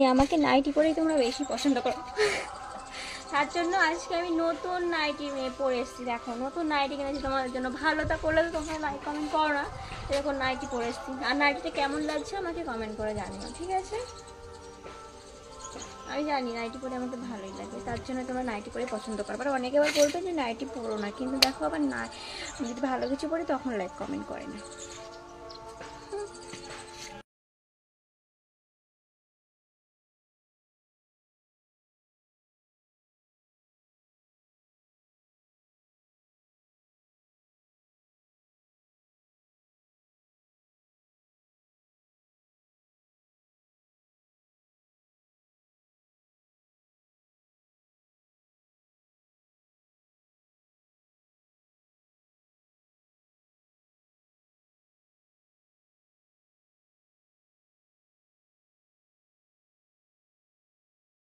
আমাকে নাইটি পরেই তোমরা বেশি পছন্দ করো, তার জন্য আজকে আমি নতুন নাইটি পরে এসেছি। দেখো নতুন নাইটি কিনেছি তোমাদের জন্য, ভালোটা করলে তো তোমরা লাইক কমেন্ট করো না, এরকম নাইটি পরে এসেছি। আর নাইটিটা কেমন লাগছে আমাকে কমেন্ট করে জানিও, ঠিক আছে? আমি জানি নাইটি পরে আমাকে ভালোই লাগে, তার জন্য তোমরা নাইটি পরে পছন্দ করো। আবার অনেকে আবার বলবে যে নাইটি পরো না, কিন্তু দেখো আবার না, যদি ভালো কিছু পরি তখন লাইক কমেন্ট করে না।